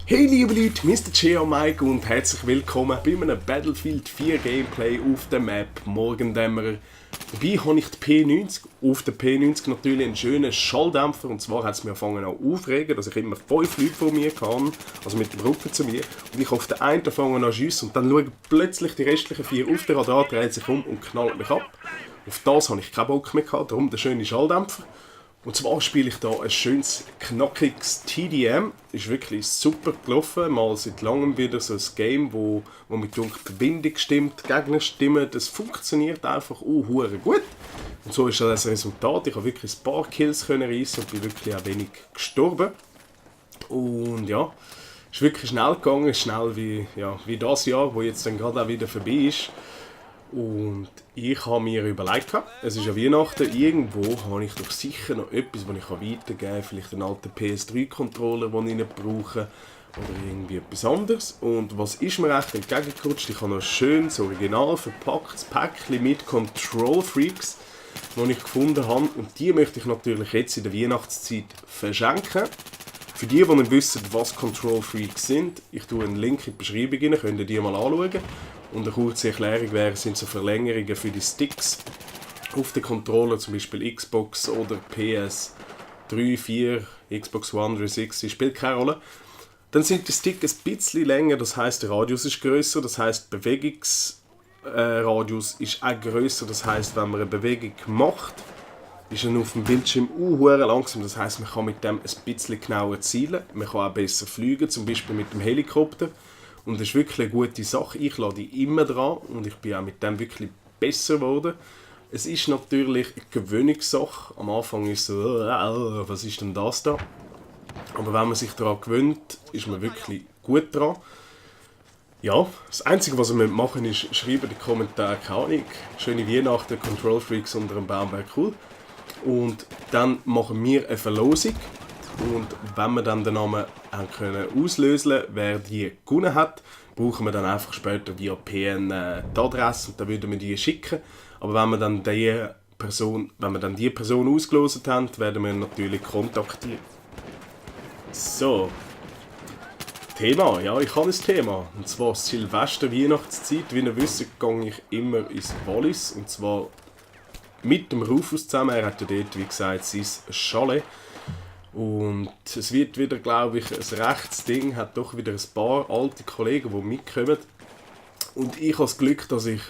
Hey liebe Leute, Mr. Geo Mike und herzlich willkommen bei einem Battlefield 4 Gameplay auf der Map Morgendämmerer. Dabei habe ich die P90, auf der P90 natürlich einen schönen Schalldämpfer, und zwar hat es mir angefangen an aufregen, dass ich immer 5 Leute vor mir kann, also mit dem Rücken zu mir, und ich auf den einen fange an schiessen und dann schaue plötzlich die restlichen 4 auf den Radar, dreht sich um und knallt mich ab. Auf das habe ich keinen Bock mehr gehabt, darum der schöne Schalldämpfer. Und zwar spiele ich hier ein schönes, knackiges TDM. Ist wirklich super gelaufen. Mal seit langem wieder so ein Game, wo mit der Verbindung stimmt, die Gegner stimmen. Das funktioniert einfach hure gut. Und so ist das Resultat. Ich habe wirklich ein paar Kills reissen und bin wirklich auch wenig gestorben. Und ja, es ist wirklich schnell gegangen. Schnell wie das Jahr, wo jetzt dann gerade auch wieder vorbei ist. Und ich habe mir überlegt, es ist ja Weihnachten, irgendwo habe ich doch sicher noch etwas, das ich weitergeben kann. Vielleicht einen alten PS3-Controller, den ich nicht brauche. Oder irgendwie etwas anderes. Und was ist mir echt entgegengerutscht? Ich habe noch ein schönes, original verpacktes Päckchen mit Control Freaks, das ich gefunden habe. Und die möchte ich natürlich jetzt in der Weihnachtszeit verschenken. Für die nicht wissen, was Control Freaks sind, ich tue einen Link in die Beschreibung rein, könnt ihr die mal anschauen. Und eine kurze Erklärung wäre, sind so Verlängerungen für die Sticks auf den Controller, zum Beispiel Xbox oder PS3, 4, Xbox One, 360, spielt keine Rolle. Dann sind die Sticks ein bisschen länger, das heisst der Radius ist grösser, das heisst der Bewegungsradius ist auch grösser, das heisst, wenn man eine Bewegung macht, ist er auf dem Bildschirm langsam, das heisst, man kann mit dem ein bisschen genauer zielen, man kann auch besser fliegen, zum Beispiel mit dem Helikopter. Und das ist wirklich eine gute Sache. Ich lade immer dran und ich bin auch mit dem wirklich besser geworden. Es ist natürlich eine Gewöhnungssache. Am Anfang ist so, was ist denn das da? Aber wenn man sich daran gewöhnt, ist man wirklich gut dran. Ja, das Einzige, was wir machen müssen, ist, schreiben in die Kommentare, keine Ahnung, schöne Weihnachten, Control Freaks unter dem Baum wäre cool. Und dann machen wir eine Verlosung. Und wenn wir dann den Namen auslösen können, wer die gewonnen hat, brauchen wir dann einfach später via PN die Adresse und dann würden wir die schicken. Aber wenn wir dann die Person ausgelost haben, werden wir natürlich kontaktieren. So. Thema, ja, ich habe ein Thema. Und zwar Silvester-Weihnachtszeit. Wie ihr wisst, gehe ich immer ins Wallis. Und zwar mit dem Rufus zusammen. Er hat ja dort, wie gesagt, sein Chalet. Und es wird wieder, glaube ich, ein rechtes Ding, hat doch wieder ein paar alte Kollegen, die mitkommen. Und ich habe das Glück, dass ich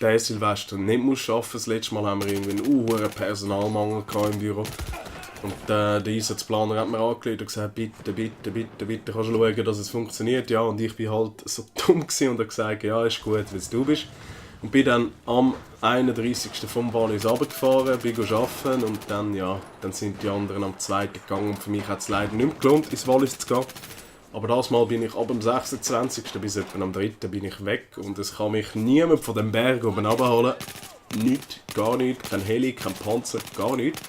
diesen Silvester nicht arbeiten muss. Das letzte Mal haben wir irgendwie einen hohen Personalmangel im Büro. Und der Einsatzplaner hat mir angerufen und gesagt, bitte kannst du schauen, dass es funktioniert. Ja, und ich war halt so dumm und habe gesagt, ja, ist gut, wenn es du bist. Und bin dann am 31. vom Wallis runtergefahren, bin arbeiten und dann sind die anderen am 2. gegangen. Und für mich hat es leider nicht mehr gelohnt, ins Wallis zu gehen. Aber das Mal bin ich ab dem 26. bis etwa am 3. bin ich weg. Und es kann mich niemand von dem Berg oben runterholen. Nichts, gar nichts, kein Heli, kein Panzer, gar nichts.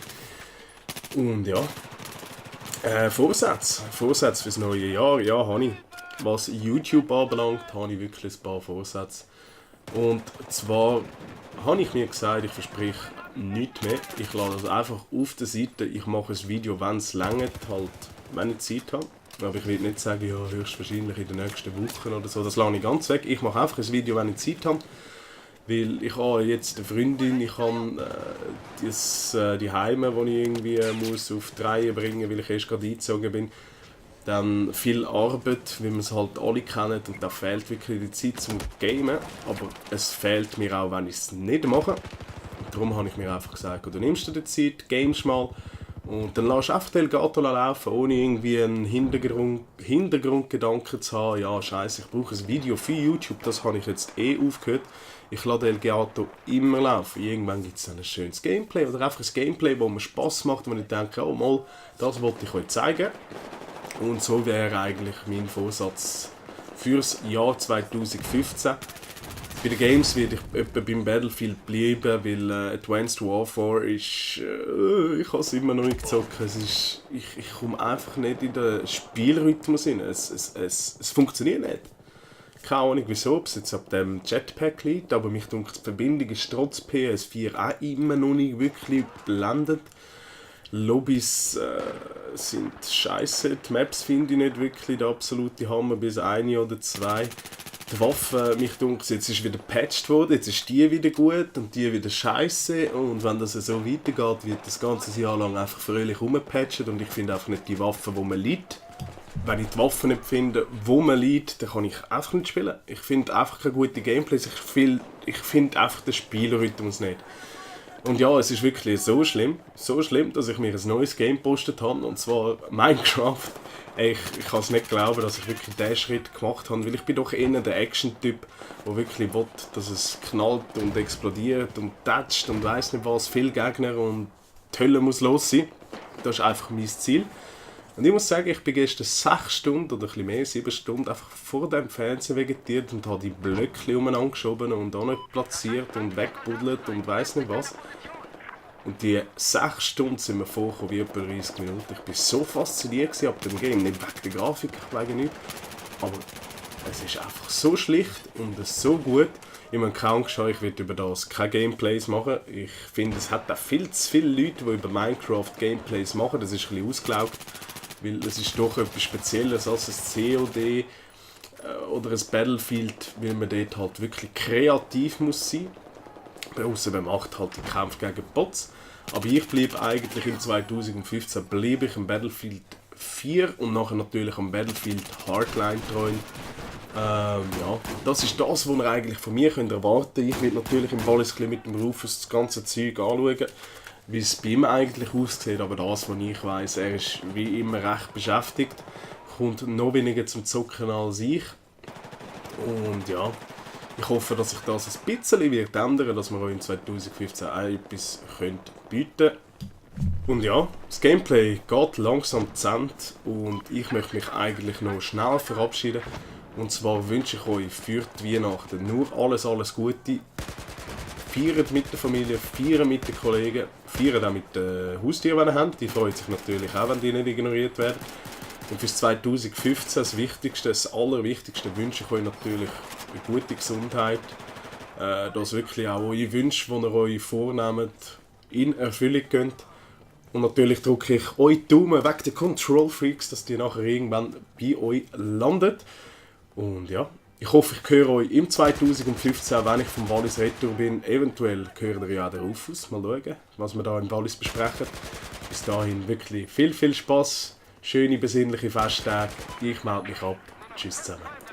Und ja, Vorsätze fürs neue Jahr, ja, habe ich. Was YouTube anbelangt, habe ich wirklich ein paar Vorsätze. Und zwar habe ich mir gesagt, ich verspreche nichts mehr. Ich lade das einfach auf der Seite. Ich mache ein Video, wenn es reicht, halt, wenn ich Zeit habe. Aber ich will nicht sagen, ja, höchstwahrscheinlich in den nächsten Wochen oder so. Das lasse ich ganz weg. Ich mache einfach ein Video, wenn ich Zeit habe. Weil ich habe jetzt eine Freundin, ich habe die Heime, die ich irgendwie muss auf die Reihe bringen muss, weil ich erst gerade eingezogen bin. Dann viel Arbeit, wie wir es halt alle kennen, und da fehlt wirklich die Zeit zum Gamen. Aber es fehlt mir auch, wenn ich es nicht mache. Und darum habe ich mir einfach gesagt, du nimmst dir die Zeit, gamest mal und dann lässt du einfach Elgato laufen, ohne irgendwie einen Hintergrundgedanken zu haben. Ja, scheiße, ich brauche ein Video für YouTube, das habe ich jetzt aufgehört. Ich lasse Elgato immer laufen. Irgendwann gibt es dann ein schönes Gameplay oder einfach ein Gameplay, das mir Spass macht, wenn ich denke, oh mal, das wollte ich euch zeigen. Und so wäre eigentlich mein Vorsatz fürs Jahr 2015. Bei den Games werde ich etwa beim Battlefield bleiben, weil Advanced Warfare ist... ich kann es immer noch nicht zocken. Ich komme einfach nicht in den Spielrhythmus rein. Es funktioniert nicht. Keine Ahnung wieso, ob es jetzt ab dem Jetpack liegt, aber mich denkt, die Verbindung ist trotz PS4 auch immer noch nicht wirklich blendend. Lobbys sind scheiße. Die Maps finde ich nicht wirklich der absolute Hammer, bis eine oder zwei. Die Waffe, mich dunkel, jetzt ist wieder gepatcht worden, jetzt ist die wieder gut und die wieder scheiße. Und wenn das so weitergeht, wird das ganze Jahr lang einfach fröhlich rumgepatcht und ich finde einfach nicht die Waffe, wo man liegt. Wenn ich die Waffe nicht finde, wo man liegt, dann kann ich einfach nicht spielen. Ich finde einfach keine gute Gameplays, ich finde einfach den Spielrhythmus nicht. Und ja, es ist wirklich so schlimm, dass ich mir ein neues Game gepostet habe, und zwar Minecraft. Ich kann es nicht glauben, dass ich wirklich diesen Schritt gemacht habe, weil ich bin doch eher der Action-Typ, der wirklich will, dass es knallt und explodiert und tätscht und weiss nicht was, viele Gegner und die Hölle muss los sein. Das ist einfach mein Ziel. Und ich muss sagen, ich bin gestern 6 Stunden oder ein bisschen mehr, 7 Stunden einfach vor dem Fernseher vegetiert und habe die Blöcke umeinander geschoben und auch nicht platziert und weggebuddelt und weiss nicht was. Und die 6 Stunden sind mir vorgekommen wie etwa 30 Minuten. Ich war so fasziniert ab dem Game, nicht wegen der Grafik, wegen nichts. Aber es ist einfach so schlicht und so gut. Ich habe keine Angst, ich werde über das keine Gameplays machen. Ich finde, es hat auch viel zu viele Leute, die über Minecraft Gameplays machen. Das ist ein bisschen ausgelaugt, weil es ist doch etwas Spezielles als ein COD oder ein Battlefield, weil man dort halt wirklich kreativ muss sein. Außer man macht halt den Kampf gegen Bots. Aber ich bleibe eigentlich im 2015 im Battlefield 4 und nachher natürlich am Battlefield Hardline treu. Ja, das ist das, was ihr eigentlich von mir erwarten könnt. Ich werde natürlich im Wallis mit dem Rufus das ganze Zeug anschauen, wie es bei ihm eigentlich aussieht. Aber das, was ich weiss, er ist wie immer recht beschäftigt, kommt noch weniger zum Zocken als ich. Und ja, ich hoffe, dass sich das ein bisschen wird ändern, dass wir euch in 2015 auch etwas bieten können. Und ja, das Gameplay geht langsam zu Ende und ich möchte mich eigentlich noch schnell verabschieden. Und zwar wünsche ich euch für die Weihnachten nur alles Gute. Feiert mit der Familie, feiert mit den Kollegen, feiert auch mit den Haustieren, die ihr habt. Die freuen sich natürlich auch, wenn die nicht ignoriert werden. Und für 2015 das Wichtigste, das Allerwichtigste wünsche ich euch natürlich eine gute Gesundheit. Dass wirklich auch eure Wünsche, die ihr euch vornehmt, in Erfüllung gehen. Und natürlich drücke ich euch die Daumen wegen der Control Freaks, dass die nachher irgendwann bei euch landet. Und ja, ich hoffe, ich höre euch im 2015, wenn ich vom Wallis retour bin. Eventuell hört ihr ja den Rufus. Mal schauen, was wir da im Wallis besprechen. Bis dahin wirklich viel Spaß. Schöne, besinnliche Festtage. Ich melde mich ab. Tschüss zusammen.